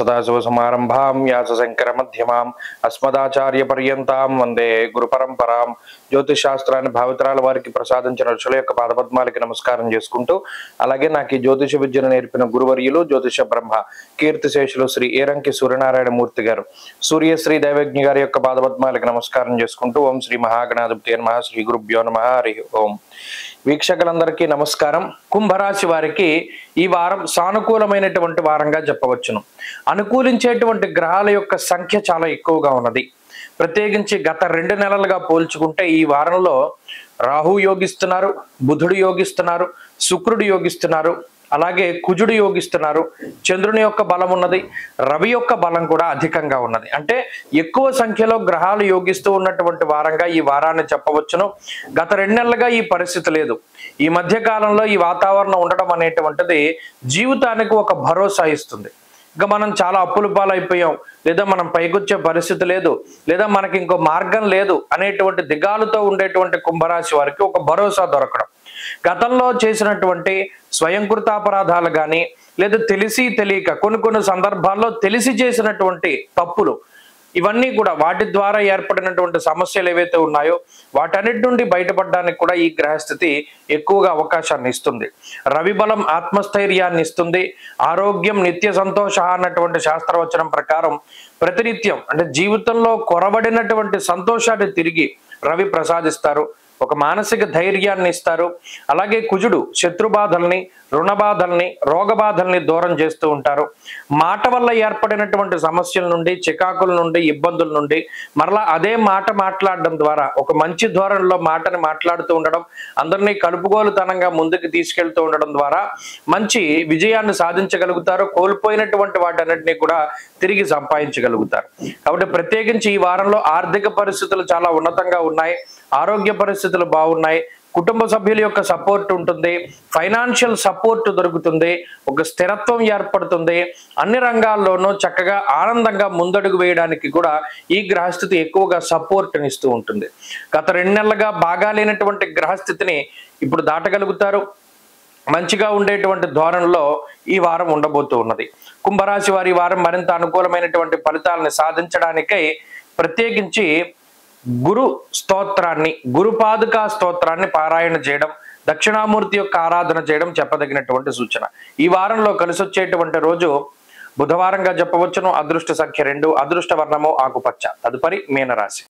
సదాశివసమారంభాం వ్యాసశంకరమధ్యమాం అస్మదాచార్యపర్యంతాం వందే గురుపరంపరాం. జ్యోతిష్ శాస్త్రాన్ని భావితరాల వారికి ప్రసాదించిన ఋషుల యొక్క పాదపద్మాలకి నమస్కారం చేసుకుంటూ, అలాగే నాకు ఈ జ్యోతిష విద్యను నేర్పిన గురువర్యులు జ్యోతిష బ్రహ్మ కీర్తిశేషులు శ్రీ ఏరంకి సూర్యనారాయణ మూర్తి గారు, సూర్యశ్రీ దైవజ్ఞ గారి యొక్క పాదపద్మాలకి నమస్కారం చేసుకుంటూ, ఓం శ్రీ మహాగణాధిపతి నమః, శ్రీ గురుభ్యో నమః, హరి ఓం. వీక్షకులందరికీ నమస్కారం. కుంభరాశి వారికి ఈ వారం సానుకూలమైనటువంటి వారంగా చెప్పవచ్చును. అనుకూలించేటువంటి గ్రహాల యొక్క సంఖ్య చాలా ఎక్కువగా ఉన్నది. ప్రత్యేకించి గత 2 నెలలుగా పోల్చుకుంటే ఈ వారంలో రాహు యోగిస్తున్నారు, బుధుడు యోగిస్తున్నారు, శుక్రుడు యోగిస్తున్నారు, అలాగే కుజుడు యోగిస్తున్నారు, చంద్రుని యొక్క బలం ఉన్నది, రవి యొక్క బలం కూడా అధికంగా ఉన్నది. అంటే ఎక్కువ సంఖ్యలో గ్రహాలు యోగిస్తూ ఉన్నటువంటి వారంగా ఈ వారాన్ని చెప్పవచ్చును. గత 2 నెలలుగా ఈ పరిస్థితి లేదు. ఈ మధ్య కాలంలో ఈ వాతావరణం ఉండడం అనేటువంటిది జీవితానికి ఒక భరోసా ఇస్తుంది. ఇంకా మనం చాలా అప్పుల పాలైపోయాం, లేదా మనం పైకొచ్చే పరిస్థితి లేదు, లేదా మనకి ఇంకో మార్గం లేదు అనేటువంటి దిగాలుతో ఉండేటువంటి కుంభరాశి వారికి ఒక భరోసా దొరకడం, గతంలో చేసినటువంటి స్వయంకృతాపరాధాలు కానీ, లేదా తెలిసి తెలియక కొన్ని సందర్భాల్లో తెలిసి చేసినటువంటి తప్పులు, ఇవన్నీ కూడా వాటి ద్వారా ఏర్పడినటువంటి సమస్యలు ఏవైతే ఉన్నాయో వాటన్నిటి నుండి బయటపడడానికి కూడా ఈ గ్రహస్థితి ఎక్కువగా అవకాశాన్ని ఇస్తుంది. రవి బలం ఆత్మస్థైర్యాన్ని ఇస్తుంది. ఆరోగ్యం నిత్య సంతోష అన్నటువంటి శాస్త్రవచనం ప్రకారం ప్రతినిత్యం అంటే జీవితంలో కొరబడినటువంటి సంతోషాన్ని తిరిగి రవి ప్రసాదిస్తారు, ఒక మానసిక ధైర్యాన్ని ఇస్తారు. అలాగే కుజుడు శత్రుబాధల్ని, రుణబాధల్ని, రోగబాధల్ని దూరం చేస్తూ ఉంటారు. మాట వల్ల ఏర్పడినటువంటి సమస్యల నుండి, చికాకుల నుండి, ఇబ్బందుల నుండి మరలా అదే మాట మాట్లాడడం ద్వారా ఒక మంచి ధోరణిలో మాటని మాట్లాడుతూ ఉండడం, అందరినీ కలుపుగోలుతనంగా ముందుకు తీసుకెళ్తూ ఉండడం ద్వారా మంచి విజయాన్ని సాధించగలుగుతారు. కోల్పోయినటువంటి వాటన్నిటినీ కూడా తిరిగి సంపాదించగలుగుతారు. కాబట్టి ప్రత్యేకించి ఈ వారంలో ఆర్థిక పరిస్థితులు చాలా ఉన్నతంగా ఉన్నాయి, ఆరోగ్య పరిస్థితులు బాగున్నాయి, కుటుంబ సభ్యుల యొక్క సపోర్ట్ ఉంటుంది, ఫైనాన్షియల్ సపోర్ట్ దొరుకుతుంది, ఒక స్థిరత్వం ఏర్పడుతుంది. అన్ని రంగాల్లోనూ చక్కగా ఆనందంగా ముందడుగు వేయడానికి కూడా ఈ గ్రహస్థితి ఎక్కువగా సపోర్ట్ని ఇస్తూ ఉంటుంది. గత 2 నెలలుగా బాగా లేనటువంటి గ్రహస్థితిని ఇప్పుడు దాటగలుగుతారు. మంచిగా ఉండేటువంటి ధోరణిలో ఈ వారం ఉండబోతూ ఉన్నది. కుంభరాశి వారి వారం మరింత అనుకూలమైనటువంటి ఫలితాలను సాధించడానికై ప్రత్యేకించి గురు స్తోత్రాన్ని, గురుపాదుకా స్తోత్రాన్ని పారాయణ చేయడం, దక్షిణామూర్తి యొక్క ఆరాధన చేయడం చెప్పదగినటువంటి సూచన. ఈ వారంలో కలిసి వచ్చేటువంటి రోజు బుధవారంగా చెప్పవచ్చును. అదృష్ట సంఖ్య 2, అదృష్ట వర్ణము ఆకుపచ్చ. తదుపరి మీనరాశి.